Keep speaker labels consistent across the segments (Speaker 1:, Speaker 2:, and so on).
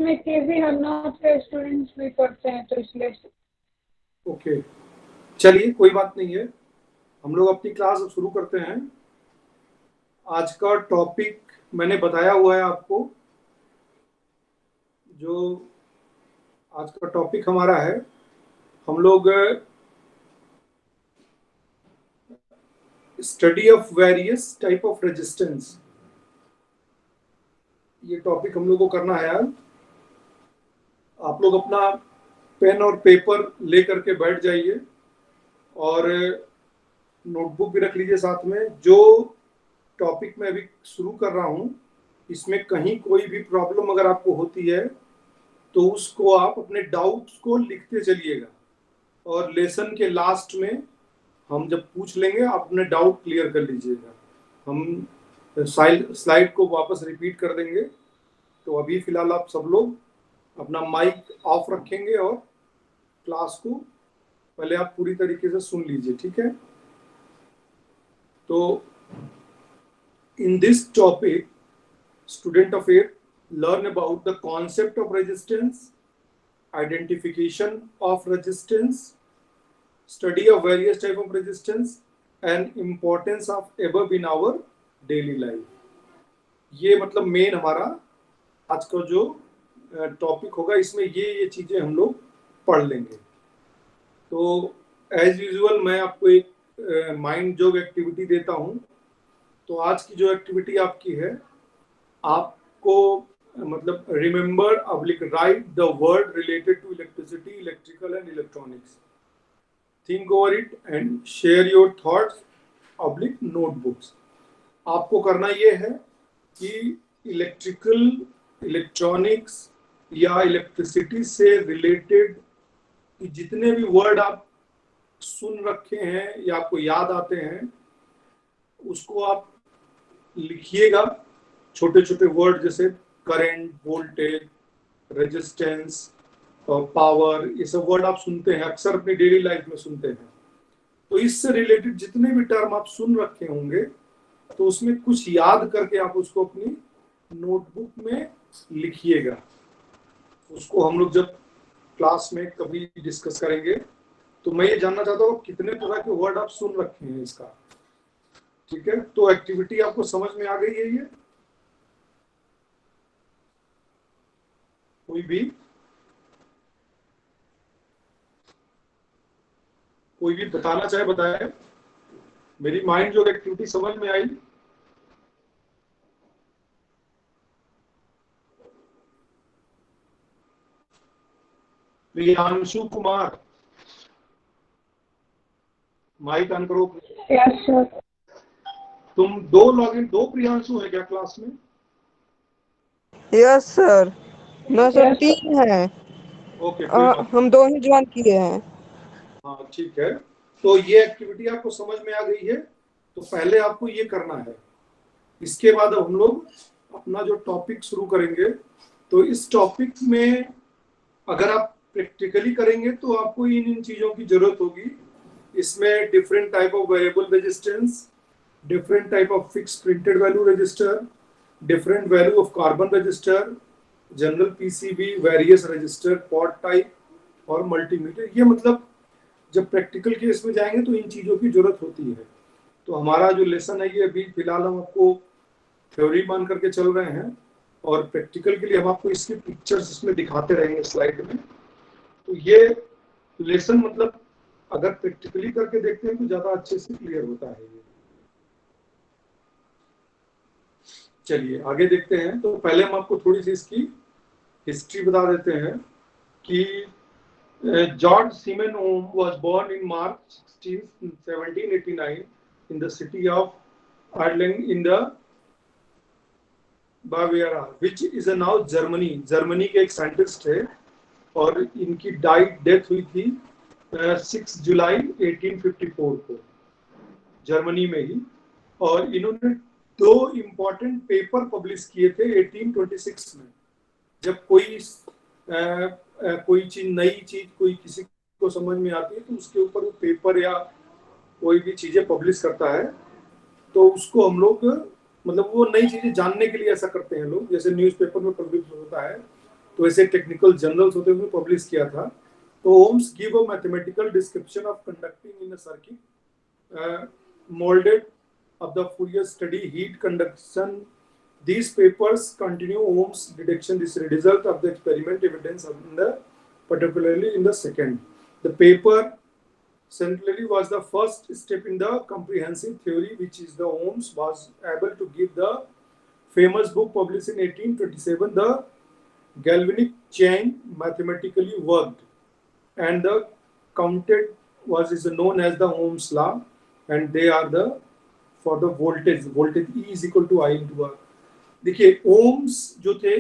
Speaker 1: में केवी हरनाथ के स्टूडेंट्स भी पढ़ते हैं तो इसलिए।
Speaker 2: ओके, चलिए कोई बात नहीं है, हम लोग अपनी क्लास शुरू करते हैं। आज का टॉपिक मैंने बताया हुआ है आपको। जो आज का टॉपिक हमारा है, हम लोग study of various type of resistance, ये टॉपिक हम लोग को करना है आज। आप लोग अपना पेन और पेपर ले करके बैठ जाइए और नोटबुक भी रख लीजिए साथ में। जो टॉपिक मैं अभी शुरू कर रहा हूँ, इसमें कहीं कोई भी प्रॉब्लम अगर आपको होती है तो उसको आप अपने डाउट्स को लिखते चलिएगा, और लेसन के लास्ट में हम जब पूछ लेंगे आप अपने डाउट क्लियर कर लीजिएगा। हम स्लाइड को वापस रिपीट कर देंगे। तो अभी फिलहाल आप सब लोग अपना माइक ऑफ रखेंगे और क्लास को पहले आप पूरी तरीके से सुन लीजिए, ठीक है। तो in this topic student of 8 learn about the concept of resistance, identification of resistance, study of various type of resistance, and importance of above in our daily life। ये मतलब मेन हमारा आज का जो टॉपिक होगा, इसमें ये चीजें हम लोग पढ़ लेंगे। तो एज यूजुअल मैं आपको एक माइंड जॉब एक्टिविटी देता हूँ। तो आज की जो एक्टिविटी आपकी है, आपको मतलब remember oblique write the word related to electricity, electrical and electronics, think over it and share your thoughts oblique notebooks. आपको करना ये है कि इलेक्ट्रिकल, इलेक्ट्रॉनिक्स या इलेक्ट्रिसिटी से रिलेटेड जितने भी वर्ड आप सुन रखे हैं या आपको याद आते हैं, उसको आप लिखिएगा। छोटे छोटे वर्ड जैसे करंट, वोल्टेज, रेजिस्टेंस और पावर, ये सब वर्ड आप सुनते हैं, अक्सर अपनी डेली लाइफ में सुनते हैं। तो इससे रिलेटेड जितने भी टर्म आप सुन रखे होंगे, तो उसमें कुछ याद करके आप उसको अपनी नोटबुक में लिखिएगा। उसको हम लोग जब क्लास में कभी डिस्कस करेंगे, तो मैं ये जानना चाहता हूँ कितने तरह के वर्ड आप सुन रखे हैं इसका, ठीक है। तो एक्टिविटी आपको समझ में आ गई है ये? कोई भी बताना चाहे बताए। मेरी माइंड जो एक्टिविटी समझ में आई? प्रियांशु कुमार, माइक ऑन करो।
Speaker 1: Yes sir.
Speaker 2: तुम दो लॉगिन, दो प्रियांशु है क्या क्लास में?
Speaker 3: यस सर, मैं सर
Speaker 1: यस सर।
Speaker 3: 3 है।
Speaker 2: ओके, कोई बात
Speaker 3: हम 2 ही ज्वाइन किए हैं।
Speaker 2: हाँ ठीक है। तो ये एक्टिविटी आपको समझ में आ गई है, तो पहले आपको ये करना है। इसके बाद हम लोग अपना जो टॉपिक शुरू करेंगे, तो इस टॉपिक में अगर आप प्रैक्टिकली करेंगे तो आपको इन चीजों की जरूरत होगी। इसमें different type of variable resistance, different type of fix printed value register, different value of carbon register, general PCB, various register, pot type और मल्टीमीटर। ये मतलब जब प्रैक्टिकल केस में जाएंगे तो इन चीजों की जरूरत होती है। तो हमारा जो लेसन है ये अभी फिलहाल हम आपको थ्योरी मान करके चल रहे हैं, और प्रैक्टिकल के लिए हम आपको इसकी पिक्चर्स इसमें दिखाते रहेंगे स्लाइड में। तो ये लेसन मतलब अगर प्रैक्टिकली करके देखते हैं तो ज्यादा अच्छे से क्लियर होता है ये। चलिए आगे देखते हैं। तो पहले हम आपको थोड़ी सी इसकी हिस्ट्री बता देते हैं कि George Simon Ohm was born in March 16, 1789 in the city of Erlangen in the Bavaria, which is now Germany। Germany के एक साइंटिस्ट है, और इनकी डेथ हुई थी 6 जुलाई 1854 को, जर्मनी में ही। और इन्होंने 2 इम्पोर्टेंट पेपर पब्लिश किए थे 1826 में। जब कोई चीज, नई चीज कोई किसी को समझ में आती है तो उसके ऊपर वो पेपर या कोई भी चीजें पब्लिश करता है, तो उसको हम लोग मतलब वो नई चीजें जानने के लिए ऐसा करते हैं लोग। जैसे न्यूज़पेपर में पब्लिश होता है तो ऐसे टेक्निकल जर्नल्स होते हैं उसमें पब्लिश किया था। तो Ohm's give a mathematical description of conducting in a circuit moulded of the Fourier study heat conduction. These papers continue Ohm's deduction. This is a result of the experiment evidence in the particularly in the second. The paper centrally was the first step in the comprehensive theory, which is the Ohms was able to give the famous book published in 1827. The galvanic chain mathematically worked, and the counted was is known as the Ohm's law, and they are the for the voltage E is equal to I into R. देखिए ohms जो थे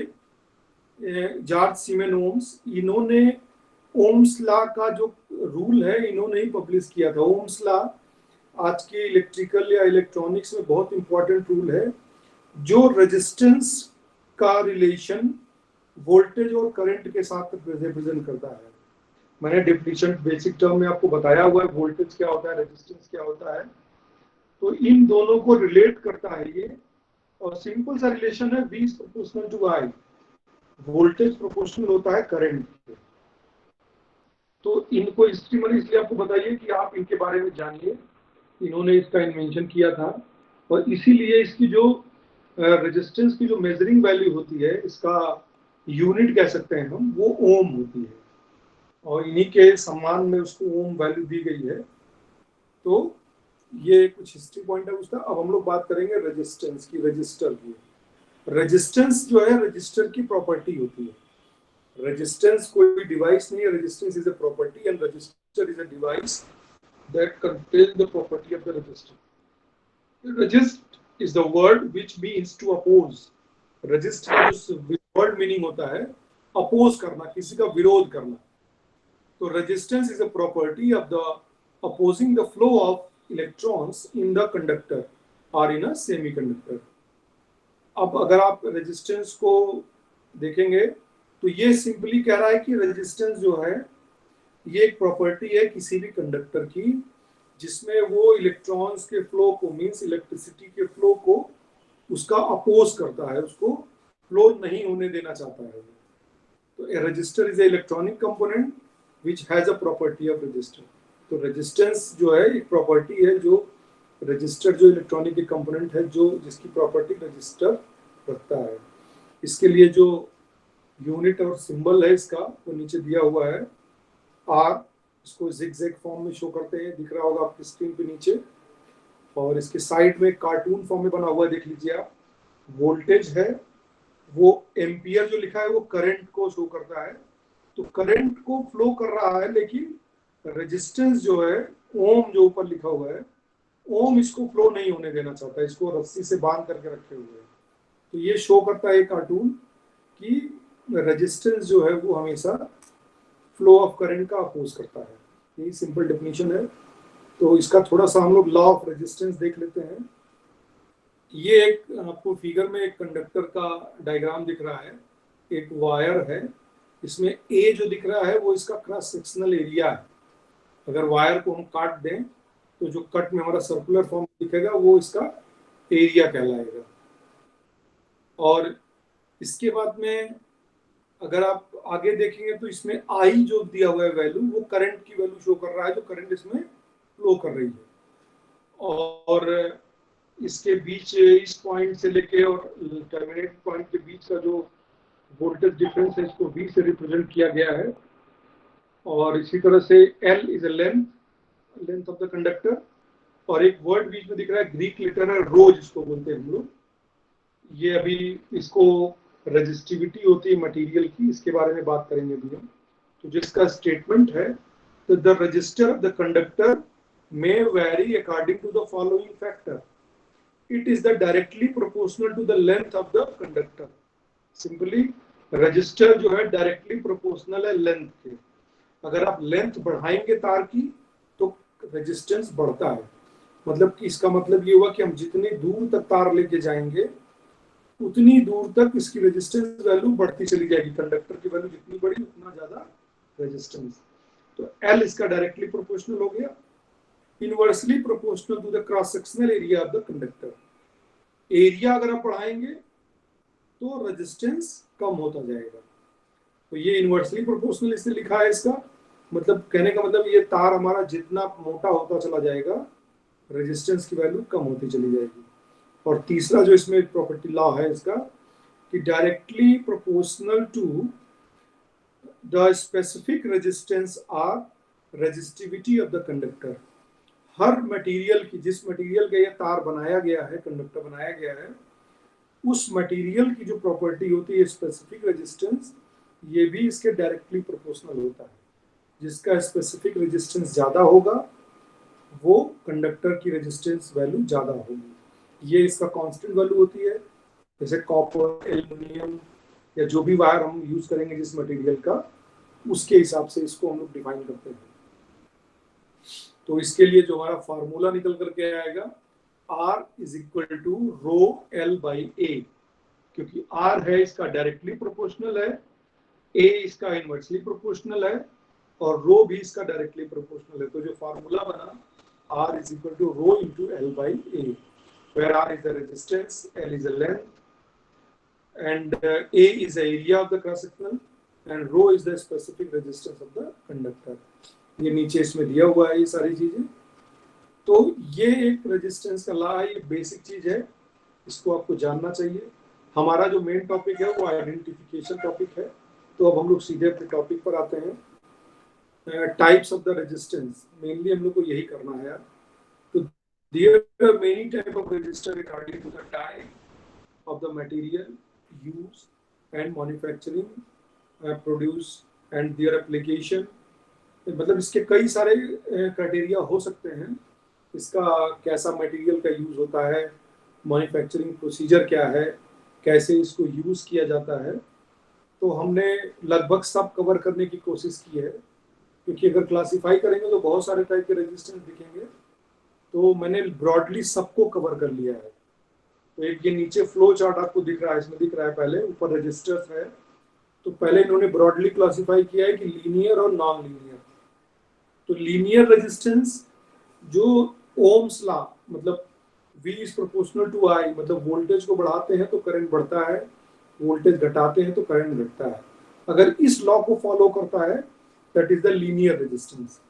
Speaker 2: George सीमेन ohms, इन्होंने Ohm's law का जो rule है इन्होंने ही publish किया था। ओम्स लॉ आज के इलेक्ट्रिकल या इलेक्ट्रॉनिक्स में बहुत इंपॉर्टेंट रूल है जो रेजिस्टेंस का रिलेशन वोल्टेज और करंट के साथ रिप्रेजेंट करता है। मैंने डेफिनेशन बेसिक टर्म में आपको बताया हुआ है, वोल्टेज क्या होता है, रेजिस्टेंस क्या होता है, तो इन दोनों को रिलेट करता है ये। और सिंपल सा रिलेशन है V is proportional to I, voltage proportional होता है करंट के। तो इनको इसलिए आपको बताइए कि आप इनके बारे में जानिए, इन्होंने इसका इन्वेंशन किया था और इसीलिए इसकी जो रेजिस्टेंस की जो मेजरिंग वैल्यू होती है, इसका यूनिट कह सकते हैं हम, वो ओम होती है और इन्हीं के सम्मान में उसको ओम वैल्यू दी गई है। तो ये कुछ हिस्ट्री पॉइंट है उसका। अब हम लोग बात करेंगे रेजिस्टेंस की, रजिस्टर की। रेजिस्टेंस जो है रजिस्टर की प्रॉपर्टी होती है। रेजिस्टेंस कोई डिवाइस नहीं है, resistance is a property and resistor is a device that contain the property of the resistor. Resist is the word which means to oppose. Resist का जो वर्ड मीनिंग होता है अपोज करना, किसी का विरोध करना। तो resistance is a property of the opposing the flow of electrons in the conductor or in a semiconductor. अब अगर आप रेजिस्टेंस को देखेंगे तो ये सिंपली कह रहा है कि रेजिस्टेंस जो है ये एक प्रॉपर्टी है किसी भी कंडक्टर की जिसमें वो इलेक्ट्रॉन्स के फ्लो को, मींस इलेक्ट्रिसिटी के फ्लो को उसका अपोज करता है, उसको फ्लो नहीं होने देना चाहता है। तो resistor is a electronic component which has a property of resistor. तो रेजिस्टेंस जो है एक प्रॉपर्टी है, जो रजिस्टर जो इलेक्ट्रॉनिक एक कंपोनेंट है जो जिसकी प्रॉपर्टी रजिस्टर रखता है। इसके लिए जो यूनिट और सिंबल है इसका वो नीचे दिया हुआ है R, इसको जिगजैग फॉर्म में शो करते हैं, दिख रहा होगा आपकी स्क्रीन पे नीचे। और इसके साइड में कार्टून फॉर्म में बना हुआ है, देख लीजिए आप। वोल्टेज है वो एम्पियर जो लिखा है वो करंट को शो करता है, तो करंट को फ्लो कर रहा है, लेकिन रेजिस्टेंस जो है ओम जो ऊपर लिखा हुआ है, ओम इसको फ्लो नहीं होने देना चाहता है, इसको रस्सी से बांध करके रखे हुए हैं। तो ये शो करता है कार्टून कि रेजिस्टेंस जो है वो हमेशा फ्लो ऑफ करंट का अपोज करता है। यही सिंपल डेफिनेशन है। तो इसका थोड़ा सा हम लोग लॉ ऑफ रेजिस्टेंस देख लेते हैं। ये एक आपको फिगर में एक कंडक्टर का डायग्राम दिख रहा है, एक वायर है, इसमें ए जो दिख रहा है वो इसका क्रॉस सेक्शनल एरिया है। अगर वायर को हम काट दें तो जो कट में हमारा सर्कुलर फॉर्म दिखेगा वो इसका एरिया कहलाएगा। और इसके बाद में अगर आप आगे देखेंगे तो इसमें आई जो दिया हुआ है वैल्यू, वो करंट की वैल्यू शो कर रहा है, जो करंट इसमें फ्लो कर रही है। और इसके बीच इस पॉइंट से लेके और टर्मिनेट पॉइंट के बीच का जो वोल्टेज डिफरेंस है इसको V से रिप्रेजेंट किया गया है। और इसी तरह से L is a length of the conductor. और एक वर्ड बीच में दिख रहा है, ग्रीक लेटर है रो, जिसको बोलते हैं हम लोग। ये अभी इसको रेजिस्टिविटी होती है मटेरियल की, इसके बारे में बात करेंगे अभी हम। तो जिसका स्टेटमेंट है, तो the register of the conductor may vary according to the following factor. It is the directly proportional to the length of the conductor. Simply register जो है डायरेक्टली प्रोपोर्शनल है लेंथ के। अगर आप लेंथ बढ़ाएंगे तार की तो रेजिस्टेंस बढ़ता है। मतलब कि इसका मतलब ये हुआ कि हम जितनी दूर तक तार लेके जाएंगे उतनी दूर तक इसकी रेजिस्टेंस वैल्यू बढ़ती चली जाएगी। कंडक्टर की वैल्यू जितनी बढ़ी उतना ज्यादा रेजिस्टेंस। तो L इसका डायरेक्टली प्रोपोर्शनल हो गया। Inversely proportional to the cross sectional area of the conductor. Area अगर आप बढ़ाएंगे तो रेजिस्टेंस कम होता जाएगा। तो ये इनवर्सली प्रोपोर्शनल इससे लिखा है। इसका मतलब कहने का मतलब ये तार हमारा जितना मोटा होता चला जाएगा रेजिस्टेंस की वैल्यू कम होती चली जाएगी। और तीसरा जो इसमें प्रॉपर्टी लॉ है इसका कि directly proportional to the specific resistance or resistivity of the conductor. हर मटेरियल की, जिस मटेरियल का ये तार बनाया गया है, कंडक्टर बनाया गया है, उस मटेरियल की जो प्रॉपर्टी होती है स्पेसिफिक रेजिस्टेंस, ये भी इसके डायरेक्टली प्रोपोर्शनल होता है। जिसका स्पेसिफिक रेजिस्टेंस ज्यादा होगा वो कंडक्टर की रेजिस्टेंस वैल्यू ज्यादा होगी। ये इसका कांस्टेंट वैल्यू होती है। जैसे कॉपर, एल्युमिनियम या जो भी वायर हम यूज करेंगे जिस मटेरियल का, उसके हिसाब से इसको हम लोग डिफाइन करते हैं। तो इसके लिए जो हमारा फार्मूला निकल करके आएगा R is equal to rho L by A, क्योंकि R है इसका डायरेक्टली प्रोपोर्शनल है, A इसका इनवर्सली प्रोपोर्शनल है और रो भी इसका डायरेक्टली प्रोपोर्शनल है। तो जो फार्मूला बना R is equal to rho into L by A, where R is the resistance, L is the length, and A is the area of the cross sectional, and rho is the specific resistance of the conductor. ये नीचे इसमें दिया हुआ है ये सारी चीजें। तो ये एक रेजिस्टेंस का लॉ है, ये बेसिक चीज है, इसको आपको जानना चाहिए। हमारा जो मेन टॉपिक है वो आइडेंटिफिकेशन टॉपिक है। तो अब हम लोग सीधे अपने टॉपिक पर आते हैं। Types of the resistance, mainly हम लोग को यही करना है यार। तो there are many type of resistor according to the type of the material used and manufacturing, produce and their application। मतलब इसके कई सारे क्राइटेरिया हो सकते हैं। इसका कैसा मटेरियल का यूज होता है, मैन्युफैक्चरिंग प्रोसीजर क्या है, कैसे इसको यूज किया जाता है। तो हमने लगभग सब कवर करने की कोशिश की है, क्योंकि अगर क्लासिफाई करेंगे तो बहुत सारे टाइप के रेजिस्टेंस दिखेंगे। तो मैंने ब्रॉडली सबको कवर कर लिया है। तो एक ये नीचे फ्लो चार्ट आपको दिख रहा है, इसमें दिख रहा है पहले ऊपर रजिस्टर्स है। तो पहले इन्होंने ब्रॉडली क्लासिफाई किया है कि लीनियर और नॉन लीनियर। तो लीनियर रेजिस्टेंस जो ओम्स लॉ, मतलब V is proportional to I, मतलब वोल्टेज को बढ़ाते हैं तो करंट बढ़ता है, वोल्टेज घटाते हैं तो करंट घटता है। अगर इस लॉ को फॉलो करता है that is the linear resistance.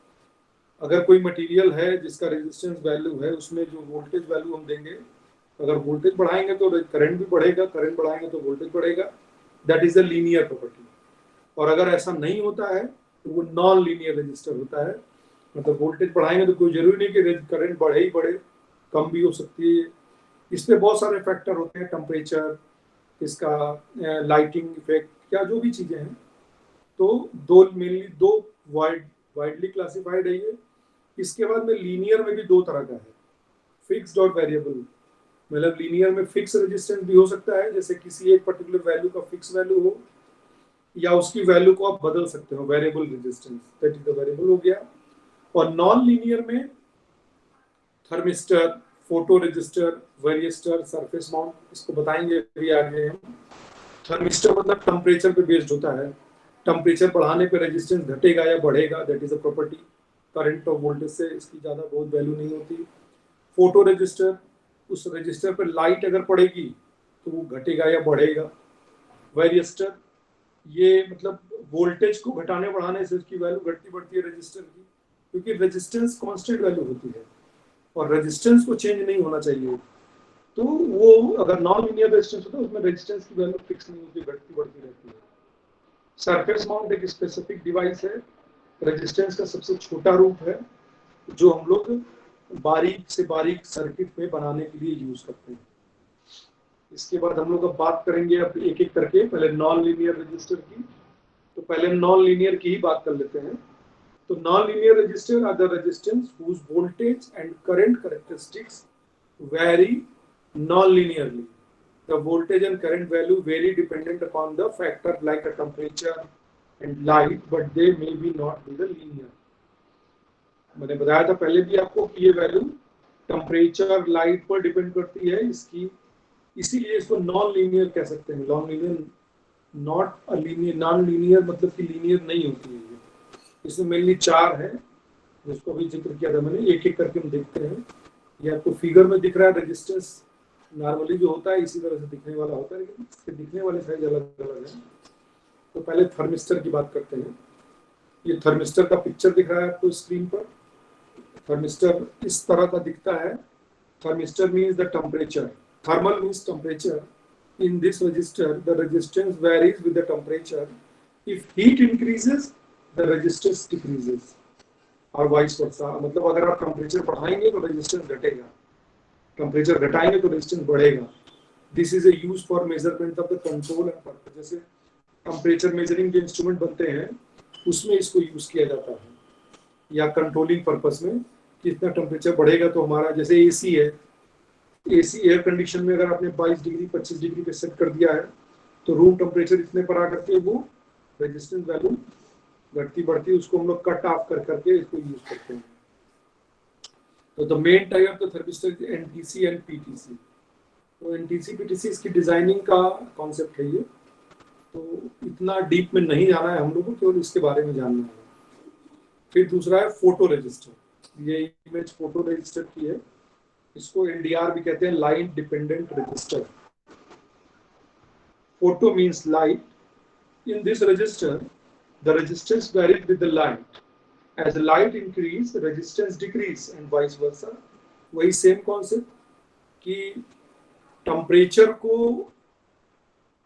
Speaker 2: अगर कोई मटेरियल है जिसका रेजिस्टेंस वैल्यू है, उसमें जो वोल्टेज वैल्यू हम देंगे, अगर वोल्टेज बढ़ाएंगे तो करंट भी बढ़ेगा, करंट बढ़ाएंगे तो वोल्टेज बढ़ेगा, that is the linear property. और अगर ऐसा नहीं होता है तो वो नॉन लीनियर रेजिस्टर होता है। मतलब वोल्टेज बढ़ाएंगे तो कोई जरूरी नहीं कि करंट बढ़े ही बढ़े, कम भी हो सकती है। इस पे बहुत सारे फैक्टर होते हैं, टेम्परेचर, इसका लाइटिंग इफेक्ट, या जो भी चीजें हैं। तो मेनली दो वाइडली क्लासिफाइड है ये। इसके बाद में लीनियर में भी दो तरह का है, फिक्स्ड और वेरिएबल। मतलब लीनियर में फिक्स रेजिस्टेंस भी हो सकता है, जैसे किसी एक पर्टिकुलर वैल्यू का फिक्स वैल्यू हो, या उसकी वैल्यू को आप बदल सकते हो, variable resistance, that is the variable हो गया। और नॉन लीनियर में thermistor, photo resistor, varistor, surface mount, इसको बताएंगे अभी आगे हम। थर्मिस्टर मतलब टेम्परेचर पे बेस्ड होता है, टेम्परेचर बढ़ाने पे रेजिस्टेंस घटेगा या बढ़ेगा, that is a property. Current और वोल्टेज से इसकी ज़्यादा बहुत वैल्यू नहीं होती। फोटो रजिस्टर, उस रजिस्टर पर लाइट अगर पड़ेगी तो वो घटेगा या बढ़ेगा। वेरिएस्टर, ये मतलब वोल्टेज को घटाने बढ़ाने से उसकी वैल्यू घटती बढ़ती है रजिस्टर की, क्योंकि रेजिस्टेंस कांस्टेंट वैल्यू होती है और रेजिस्टेंस को चेंज नहीं होना चाहिए। तो वो अगर नॉन लीनियर रेजिस्टेंस होता है उसमें रेजिस्टेंस की वैल्यू फिक्स नहीं होती, घटती बढ़ती रहती है। सरफेस माउंट एक स्पेसिफिक डिवाइस है, रेजिस्टेंस का सबसे छोटा रूप है, जो हम लोग बारीक से बारीक सर्किट में बनाने के लिए यूज करते हैं। इसके बाद हम लोग अब बात करेंगे अब एक एक करके, पहले नॉन लीनियर रेजिस्टर की। तो पहले नॉन लीनियर की ही बात कर लेते हैं। तो non linear resistor are the resistance whose voltage and current characteristics vary non-linearly. The voltage and current value vary dependent upon the factor like a temperature and light, but they may be not be the linear. मैंने बताया था पहले भी आपको कि ये value temperature, light पर depend करती है इसकी, इसीलिए इसको नॉन लीनियर कह सकते हैं। Non linear, not a linear, non linear मतलब कि लीनियर नहीं होती है। इसमें मेनली चार है, जिसको भी जिक्र किया था मैंने, एक एक करके हम देखते हैं। ये आपको फिगर में दिख रहा है, रेजिस्टेंस नॉर्मली जो होता है इसी तरह से दिखने वाला होता है, लेकिन इसके दिखने वाले साइज अलग अलग है। तो पहले थर्मिस्टर की बात करते हैं। ये थर्मिस्टर का पिक्चर दिख रहा है आपको स्क्रीन पर। थर्मिस्टर इस तरह का दिखता है। Thermistor means the temperature, thermal means temperature. In this resistor, the resistance varies with the temperature. If heat increases, the resistance decreases, और vice versa। मतलब अगर आप टेम्परेचर बढ़ाएंगे तो रेजिस्टेंस घटेगा, टेम्परेचर घटाएंगे तो रेजिस्टेंस बढ़ेगा। This is a use for measurement of the control and purpose. जैसे टेम्परेचर मेजरिंग जो इंस्ट्रूमेंट बनते हैं उसमें इसको यूज किया जाता है, या कंट्रोलिंग पर्पस में कि इतना टेम्परेचर बढ़ेगा तो हमारा, जैसे एसी है, एसी एयर कंडीशन में अगर आपने 22 डिग्री 25 डिग्री पे सेट कर दिया है तो रूम टेम्परेचर इतने पर आकर के वो रेजिस्टेंस वैल्यू घटती बढ़ती है, उसको हम लोग कट ऑफ कर करके इसको यूज करते हैं। तो the main type of the thermistor NTC and PTC. तो एनटीसी पीटीसी इसकी डिजाइनिंग का कॉन्सेप्ट है ये, तो इतना डीप में नहीं जाना है हम लोग को, केवल इसके बारे में जानना है। फिर दूसरा है फोटो रजिस्टर। ये इमेज फोटो रजिस्टर की है, इसको एनडीआर भी कहते हैं, light dependent register. Photo means light. In this register the resistance varies with the light. As the light increase, the resistance decrease and vice versa. वही same concept कि temperature को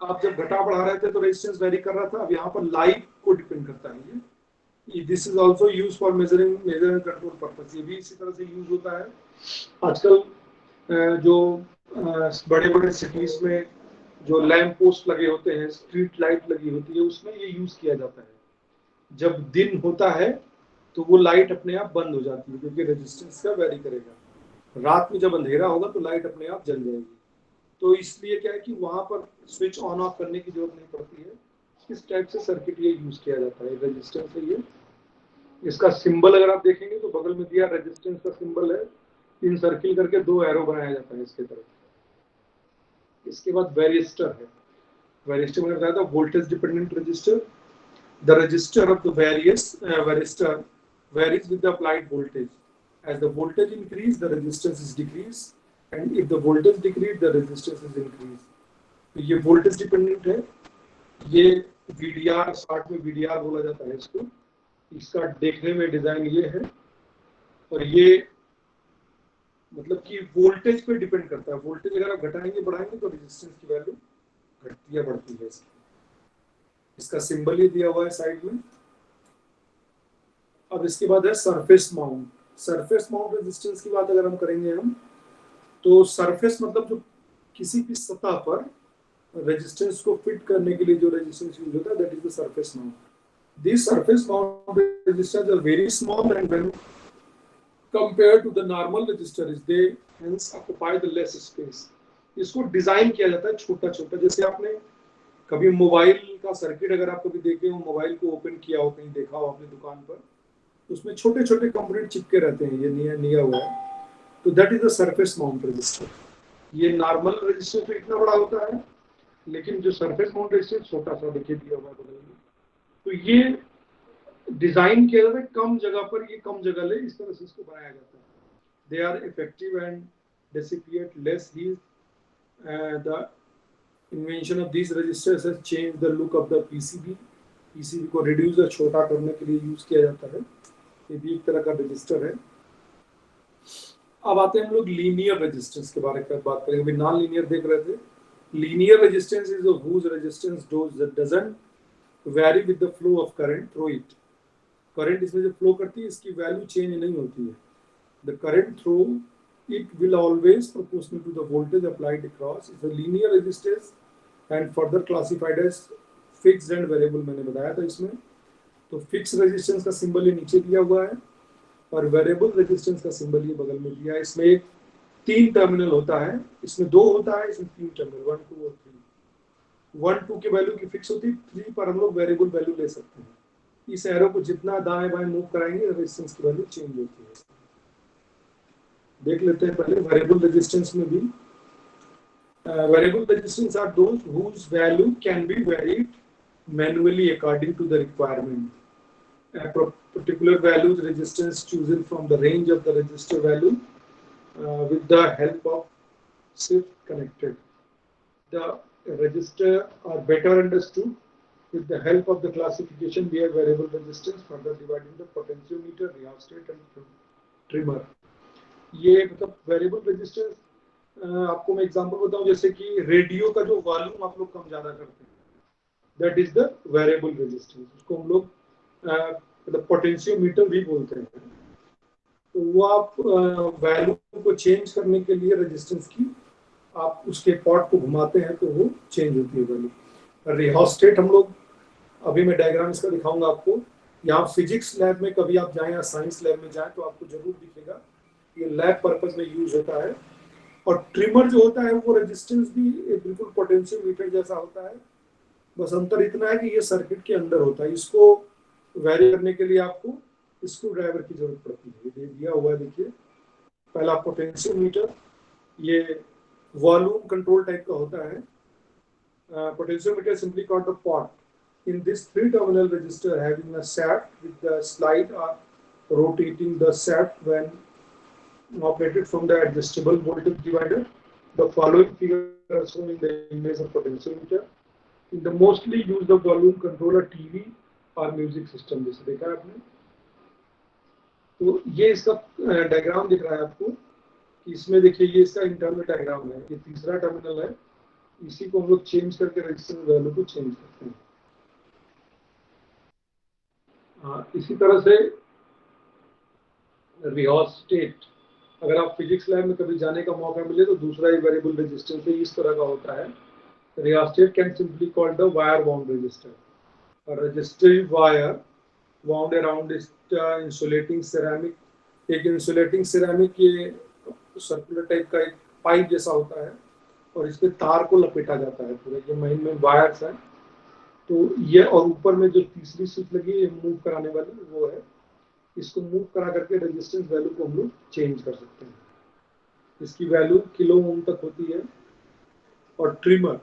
Speaker 2: आप जब घटा बढ़ा रहे थे तो रेजिस्टेंस वेरी कर रहा था, अब यहाँ पर लाइट को डिपेंड करता है ये। This is also use for measure and control purpose. ये भी इसी तरह से यूज होता है। आजकल जो बड़े बड़े सिटीज में जो लैंप पोस्ट लगे होते हैं, स्ट्रीट लाइट लगी होती है, उसमें ये यूज किया जाता है। जब दिन होता है तो वो लाइट अपने आप बंद हो जाती है क्योंकि रेजिस्टेंस का वेरी करेगा। रात में जब अंधेरा होगा तो लाइट अपने आप जल जाएगी। तो इसलिए क्या है कि वहां पर स्विच ऑन ऑफ करने की जरूरत नहीं पड़ती है। इस टाइप से सर्किट ये यूज किया जाता है। रेजिस्टेंस है ये। इसका सिंबल अगर आप देखेंगे तो बगल में दिया रेजिस्टेंस का सिंबल है, इन सर्किल करके 2 एरो बनाया जाता है इसके तरफ। इसके बाद वेरिस्टर है। वेरिस्टर मैंने बताया था voltage dependent register. The resistor of the varistor varies with the applied voltage. As the voltage increase, the resistance is decrease, and if the voltage decrease, the resistance is increase. तो ये voltage dependent है। ये VDR, short में VDR बोला जाता है इसको। इसका देखने में डिजाइन ये है, और ये मतलब कि वोल्टेज पे डिपेंड करता है। वोल्टेज अगर आप घटाएंगे बढ़ाएंगे तो रेजिस्टेंस की वैल्यू घटती या बढ़ती है। इसका सिंबल ही दिया हुआ है साइड में। अब इसके बाद है surface mount. Surface mount resistance की बात अगर हम करेंगे तो सरफेस मतलब जो किसी भी सतह पर रेजिस्टेंस को फिट करने के लिए जो रेजिस्टेंस यूज होता है, that is the surface mount. This surface mount resistors are very small and when compared to the normal resistors they hence occupy the less space। इसको डिजाइन किया जाता है छोटा छोटा। जैसे आपने कभी मोबाइल का सर्किट अगर आप कभी देखे हो, मोबाइल को ओपन किया हो, कहीं देखा हो अपनी दुकान पर, उसमें छोटे छोटे कंपोनेंट चिपके रहते हैं, ये निया हुआ है, तो that is the surface mount register. ये नॉर्मल रजिस्टर तो इतना बड़ा होता है, लेकिन जो सरफेस माउंट रजिस्टर छोटा सा देखिए दिया हुआ है बगल में। तो ये डिजाइन किया जाता है कम जगह पर, ये कम जगह ले, इस तरह से इसको बनाया जाता है। They are effective and dissipate less heat. The invention of this resistors has change the look of the PCB. PCB को रिड्यूस या छोटा करने के लिए यूज किया जाता है। ये भी एक तरह का रजिस्टर है। अब आते हैं हम लोग लीनियर रेजिस्टेंस के बारे में बात करेंगे। अभी नॉन लीनियर देख रहे थे। Linear resistance is whose resistance doesn't vary with the flow of current through it। Current इसमें जो फ्लो करती है इसकी वैल्यू चेंज नहीं होती है। The current through it will always proportional to the voltage applied across. It's a linear resistance and further classified as fixed and variable. मैंने बताया था इसमें। तो फिक्स रेजिस्टेंस का सिंबल ये नीचे दिया हुआ है, और वेरिएबल रेजिस्टेंस का सिंबल ये बगल में दिया है। इसमें एक 3 टर्मिनल होता है, इसमें 2 होता है, इसमें 3 टर्मिनल 1 2 और 3। 1 2 की वैल्यू की फिक्स होती है, 3 पर हम लोग वेरिएबल वैल्यू ले सकते हैं। इस एरो को जितना दाएं बाएं मूव कराएंगे रेजिस्टेंस की वैल्यू चेंज होती है। देख लेते हैं पहले वेरिएबल रेजिस्टेंस में भी। Variable resistance R those whose value can be varied manually according to the requirement। A particular value resistance chosen from the range of the resistor value with the help of shift connected। The resistor are better understood With the help of the classification, we have variable resistance, further dividing the potentiometer, rheostat and trimmer. ये मतलब variable resistance, आपको मैं example बताऊं, जैसे कि radio का जो volume आप लोग कम ज्यादा करते हैं, that is the variable resistance, उसको हम लोग मतलब पोटेंशियोमीटर भी बोलते हैं। तो वो आप वैल्यू को चेंज करने के लिए रेजिस्टेंस की आप उसके पॉट को घुमाते हैं तो वो चेंज होती है वैल्यू। रिहोस्टेट हम लोग, अभी मैं डायग्राम इसका दिखाऊंगा आपको, यहाँ फिजिक्स लैब में कभी आप जाएं या साइंस लैब में जाएं तो आपको जरूर दिखेगा, ये लैब पर्पज में यूज होता है। और ट्रिमर जो होता है वो रेजिस्टेंस भी बिल्कुल पोटेंशियोमीटर जैसा होता है, बस अंतर इतना है कि ये सर्किट के अंदर होता है। इसको वेरी करने के लिए आपको स्क्रू ड्राइवर की जरूरत पड़ती है। ये दिया हुआ है, देखिए, पहला पोटेंशियोमीटर, ये वॉल्यूम कंट्रोल टाइप का होता है। Potentiometer simply called the pot. In this three-terminal resistor having a shaft with the slide or rotating the shaft when operated from the adjustable voltage divider. The following figure are shown in the image of potentiometer. In the mostly use the volume controller TV और music system, जैसे देखा है आपने। तो ये इसका diagram दिख रहा है आपको कि इसमें देखिए ये इसका इंटरनल डायग्राम है, ये तीसरा टर्मिनल है, इसी को हम लोग चेंज करके रेजिस्टेंस वैल्यू को चेंज करते हैं। इसी तरह से रिहोस्टेट, अगर आप फिजिक्स लैब में कभी जाने का मौका मिले तो दूसरा ही वेरिएबल रेजिस्टेंस इस तरह का होता है। Rheostat can simply called the wire bound resistor. A resistive wire wound around insulating ceramic, एक इंसुलेटिंग सिरेमिक ये सर्कुलर टाइप का एक पाइप जैसा होता है और इस पे तार को लपेटा जाता है पूरे, ये मेन में वायर्स है। तो ये और ऊपर में जो तीसरी स्विच लगी है मूव कराने वाली वो है, इसको मूव करा करके रेजिस्टेंस वैल्यू को हम लोग चेंज कर सकते हैं। इसकी वैल्यू किलो ओम तक होती है। और ट्रिमर,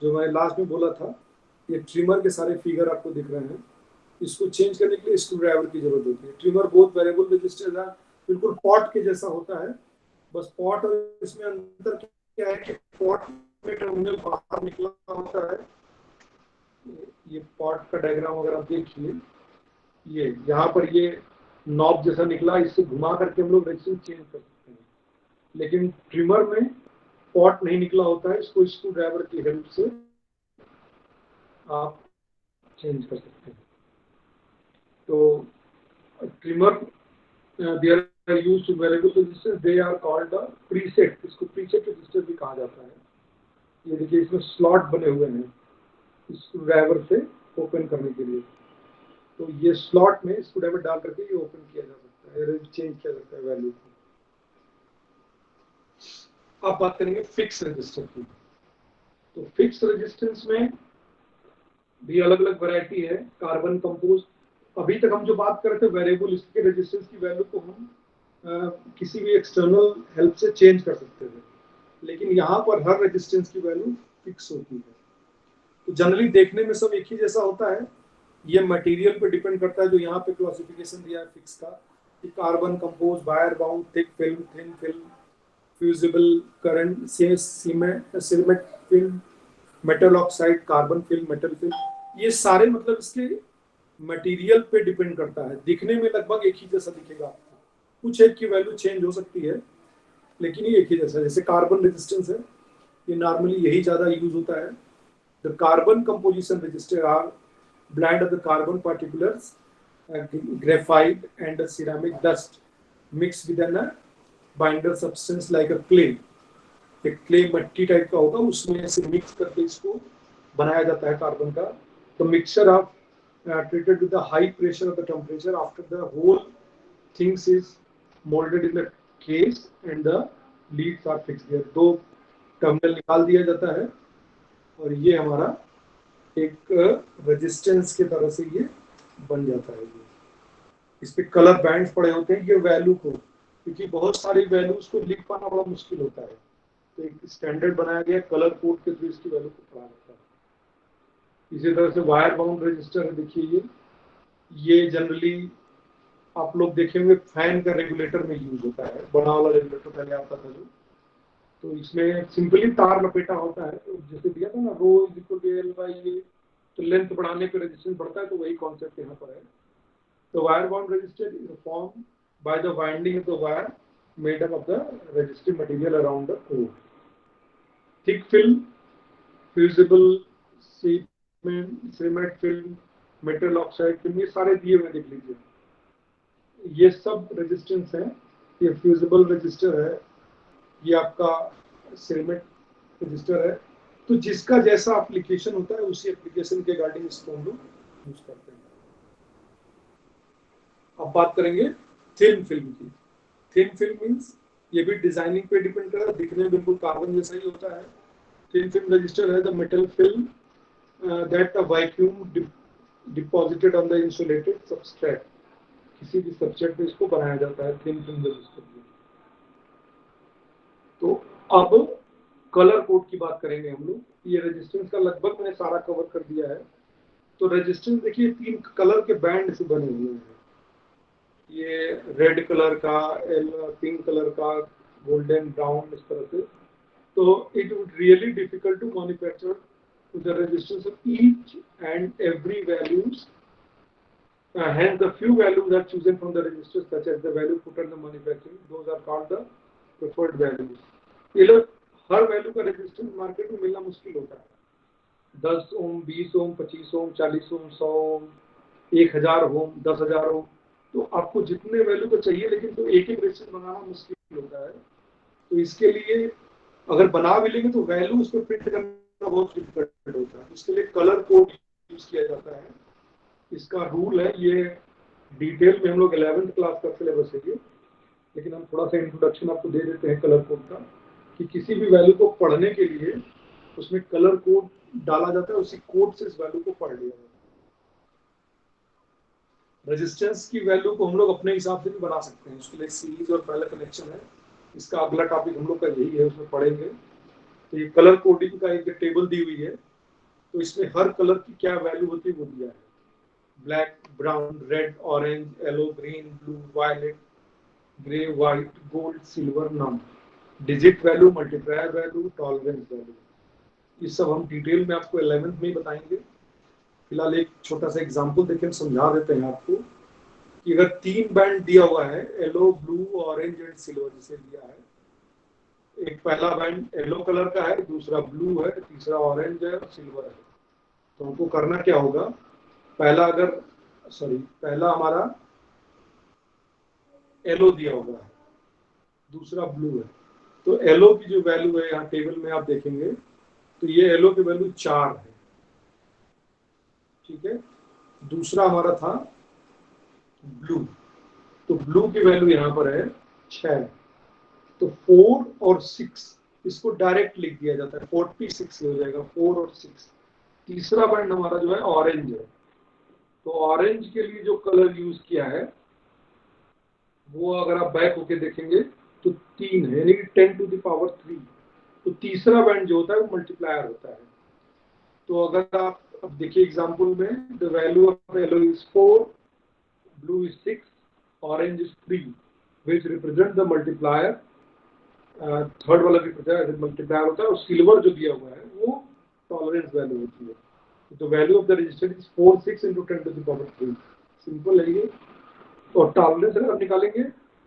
Speaker 2: जो मैं लास्ट में बोला था, ये ट्रिमर के सारे फिगर आपको दिख रहे हैं, इसको चेंज करने के लिए स्क्रू ड्राइवर की जरूरत होती है। ट्रिमर बहुत वेरिएबल रेजिस्टेंस है, बिल्कुल पॉट के जैसा होता है, बस पॉट और इसमें अंतर क्या है कि पॉट में टर्मिनल बाहर निकला होता है। ये पॉट का डायग्राम अगर आप देखिए, ये यहाँ पर ये नॉब जैसा निकला, इससे घुमा करके हम लोग रेजिस्टेंस चेंज कर सकते हैं। लेकिन ट्रिमर में पॉट नहीं निकला होता है, इसको स्क्रू ड्राइवर की हेल्प से आप चेंज कर सकते हैं। तो trimmer they are used to variable resistors, they are called the preset, इसको preset resistor भी कहा जाता है। ये देखिए इसमें स्लॉट बने हुए हैं स्क्रू ड्राइवर से ओपन करने के लिए, तो ये स्लॉट में स्क्रू ड्राइवर डाल करके ये ओपन किया जा सकता है, चेंज किया जाता है वैल्यू को। अब बात करेंगे फिक्स रेजिस्टर की। तो फिक्स रेजिस्टेंस में भी अलग अलग वैरायटी है, कार्बन कंपोज। अभी तक हम जो बात कर रहे थे वेरिएबल, इसके रेजिस्टेंस की वैल्यू को हम किसी भी एक्सटर्नल हेल्प से चेंज कर सकते थे, लेकिन यहाँ पर हर रेजिस्टेंस की वैल्यू फिक्स होती है। तो जनरली देखने में सब एक ही जैसा होता है, ये मटेरियल पे डिपेंड करता है, जो यहाँ पे क्लासिफिकेशन दिया है फिक्स का, कि carbon compose, wire bound, thick film, thin film, fusible, current, ceramic film, metal oxide, carbon film, metal film, ये सारे मतलब इसके मटेरियल पे डिपेंड करता है। दिखने में लगभग एक ही जैसा दिखेगा आपको, कुछ एक की वैल्यू चेंज हो सकती है, लेकिन ये एक ही जैसा। जैसे कार्बन रेजिस्टेंस है, ये नॉर्मली यही ज्यादा यूज होता है। The carbon composition resistor are blend of the carbon particulars, graphite and ceramic dust mix with an binder substance like a clay. एक क्ले मट्टी टाइप का होगा, उसमें से मिक्स करके इसको बनाया जाता है कार्बन का। तो mixture of treated with the high pressure of the temperature after the whole things is molded in the case and the leads are fixed there। दो टर्मिनल निकाल दिया जाता है और ये हमारा एक रेजिस्टेंस के तरह से ये बन जाता है। ये इस पे कलर बैंड्स पड़े होते हैं, ये वैल्यू को, क्योंकि बहुत सारी वैल्यूज को लिख पाना बड़ा मुश्किल होता है, तो एक स्टैंडर्ड बनाया गया कलर कोड के थ्रू इसकी वैल्यू को पढ़ा जाता है। इसी तरह से वायर बाउंड रजिस्टर है, देखिए ये जनरली आप लोग देखेंगे फैन का रेगुलेटर में यूज होता है, बड़ा वाला रेगुलेटर पहले आता था जो, तो इसमें सिंपली तार लपेटा होता है, तो जैसे दिया था ना rho is equal to L by A, तो लेंथ बढ़ाने पे रेजिस्टेंस बढ़ता है, तो वही कॉन्सेप्ट यहाँ पर है। तो wire bound resistance is form by the winding of the wire made up of the resistive material around the core. Thick film, fusible cement film, metal oxide film, ये सारे दिए हुए देख लीजिए। ये सब रेजिस्टेंस है। ये फ्यूजिबल रेजिस्टर है, ये आपका सिरेमिक रजिस्टर है। तो जिसका जैसा एप्लीकेशन होता है उसी एप्लीकेशन के रिगार्डिंग इसको हम लोग यूज करते हैं। अब बात करेंगे थिन फिल्म की। थिन फिल्म मींस ये भी डिजाइनिंग पे डिपेंड करता है, दिखने में बिल्कुल कार्बन जैसा ही होता है। थिन फिल्म रजिस्टर है the metal film that a vacuum deposited on the insulated substrate. किसी भी सबस्ट्रेट पे इसको बनाया जाता है थिन फिल्म रजिस्टर। तो अब कलर कोड की बात करेंगे हम लोग। ये रेजिस्टेंस का लगभग मैंने सारा कवर कर दिया है। तो रेजिस्टेंस देखिए 3 कलर के बैंड से बने हुए हैं। ये रेड कलर का, पिंक कलर का, गोल्डन ब्राउन, इस तरह से। तो it would really difficult to manufacture the resistance of each and every values. Hence the few values are chosen from the registers such as the value put on the manufacturing, those are called the preferred values. ये लोग हर value का resistance market में मिलना मुश्किल होता है। 10 ओम, 20 ओम, 25 ओम, 40 ओम, 100 ओम, 1000 ओम, 10,000 ओम। तो आपको जितने वैल्यू का चाहिए, लेकिन तो एक रेजिस्टेंस बनाना मुश्किल होता है। तो इसके लिए अगर बना भी लेंगे तो वैल्यू उस पर प्रिंट करना बहुत डिफिकल्ट होता है। इसके लिए कलर कोड यूज किया जाता है। इसका रूल है, ये डिटेल में हम लोग 11th क्लास का सिलेबस है ये, लेकिन हम थोड़ा सा इंट्रोडक्शन आपको दे देते हैं कलर कोड का, कि किसी भी वैल्यू को पढ़ने के लिए उसमें कलर कोड डाला जाता है, उसी कोड से इस वैल्यू को पढ़ लिया जाता है। रेजिस्टेंस की वैल्यू को हम लोग अपने हिसाब से भी बना सकते हैं, उसके लिए सीरीज और पैरेलल कनेक्शन है। इसका अगला टॉपिक हम लोग का यही है, उसमें पढ़ेंगे। तो ये कलर कोडिंग का एक टेबल दी हुई है, तो इसमें हर कलर की क्या वैल्यू होती है वो दिया है। Black, brown, red, orange, yellow, green, blue, violet, grey, white, gold, silver, नम, digit value, multiplier value, tolerance value, ये सब हम डिटेल में आपको 11th में ही बताएंगे। फिलहाल एक छोटा सा एग्जांपल देके हम समझा देते हैं आपको कि अगर 3 बैंड दिया हुआ है, yellow, blue, orange and silver, जिसे दिया है। एक पहला बैंड येलो कलर का है, दूसरा ब्लू है, तीसरा ऑरेंज है और सिल्वर है। तो हमको करना क्या होगा, पहला हमारा येलो दिया हुआ है, दूसरा ब्लू है। तो येलो की जो वैल्यू है यहाँ टेबल में आप देखेंगे, तो ये येलो की वैल्यू 4 है, ठीक है। दूसरा हमारा था ब्लू, तो ब्लू की वैल्यू यहाँ पर है 6। तो 4 और 6 इसको डायरेक्ट लिख दिया जाता है, 46 हो जाएगा, 4 और 6। तीसरा बैंड हमारा जो है ऑरेंज है, तो ऑरेंज के लिए जो कलर यूज किया है वो अगर आप बैक होके देखेंगे तो 3 है, यानी कि 10 टू द पावर 3। तो तीसरा बैंड जो होता है वो मल्टीप्लायर होता है। तो अगर आप अब देखिए एग्जांपल में, the value of yellow is 4, blue is 6, orange is 3, which represent the multiplier. Third वाला रिप्रेजेंट मल्टीप्लायर होता है, और सिल्वर जो दिया हुआ है वो टॉलरेंस वैल्यू होती है। तो value of the resistance is 4, 6 into 10 to the power 3। Simple है ये। और टॉलरेंस अगर आप निकालेंगे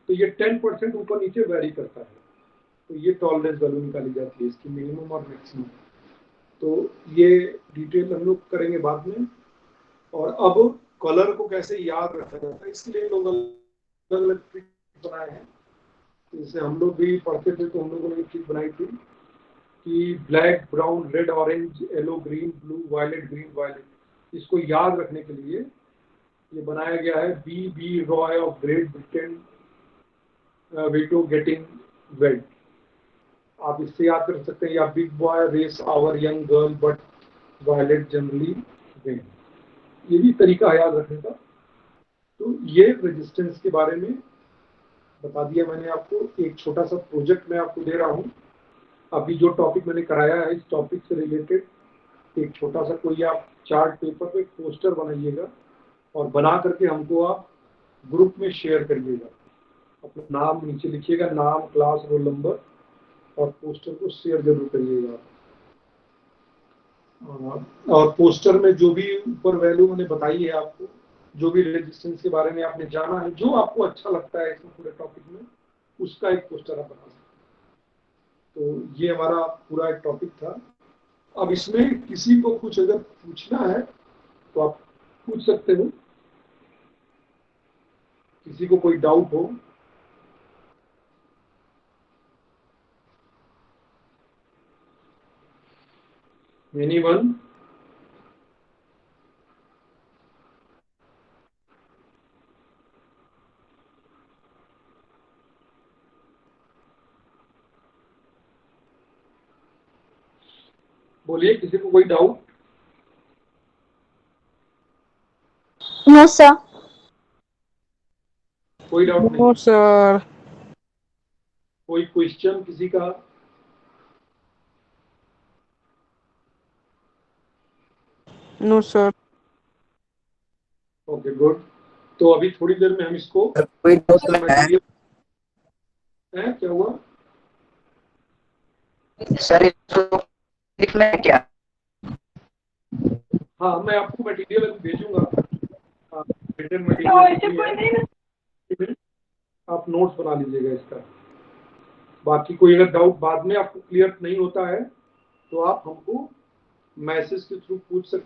Speaker 2: तो ये 10% ऊपर नीचे वेरी करता है। तो ये टॉलरेंस वैल्यू निकाली जाती है, इसकी मिनिमम और मैक्सिमम। तो ये डिटेल हम लोग करेंगे बाद में। और अब कलर को कैसे याद रखा जाता है, इसके लिए लोग अलग अलग ट्रिक बनाए हैं। जैसे हम लोग भी पढ़ते थे तो हम लोगों ने एक ट्रिक बनाई थी कि black, brown, red, orange, yellow, green, blue, violet, green, violet, इसको याद रखने के लिए ये बनाया गया है। B Roy of Great Britain veto getting wet, आप इससे याद कर सकते हैं। या big boy race our young girl but violet generally win, ये भी तरीका है याद रखने का। तो ये रेजिस्टेंस के बारे में बता दिया मैंने आपको। एक छोटा सा प्रोजेक्ट मैं आपको दे रहा हूँ। अभी जो टॉपिक मैंने कराया है, इस टॉपिक से रिलेटेड एक छोटा सा कोई आप चार्ट पेपर पे पोस्टर बनाइएगा, और बना करके हमको आप ग्रुप में शेयर करिएगा। अपना नाम नीचे लिखिएगा, नाम, क्लास, रोल नंबर, और पोस्टर को शेयर जरूर करिएगा। और पोस्टर में जो भी ऊपर वैल्यू मैंने बताई है आपको, जो भी रेजिस्टेंस के बारे में आपने जाना है, जो आपको अच्छा लगता है इसमें पूरे टॉपिक में, उसका एक पोस्टर आप बना सकते हैं। तो ये हमारा पूरा एक टॉपिक था। अब इसमें किसी को कुछ अगर पूछना है तो आप पूछ सकते हो, किसी को कोई डाउट हो। एनीवन? बोलिए, किसी को कोई डाउट?
Speaker 4: No sir.
Speaker 2: कोई डाउट नहीं?
Speaker 3: No sir.
Speaker 2: कोई क्वेश्चन किसी का?
Speaker 3: No sir.
Speaker 2: Okay, good. तो अभी थोड़ी देर में हम इसको
Speaker 5: कोई डाउट में है
Speaker 2: मटेरियल है, क्या हुआ?
Speaker 5: सर, इसको लिखना है क्या?
Speaker 2: हाँ, मैं आपको मटेरियल अभी भेजूंगा, रिटन
Speaker 1: वैसे कोई
Speaker 2: मटेरियल,
Speaker 1: नहीं
Speaker 2: आप नोट्स बना लीजिएगा इसका। बाकी कोई अगर डाउट बाद में आपको क्लियर नहीं होता है तो आप हमको मैसेज के थ्रू पूछ सकते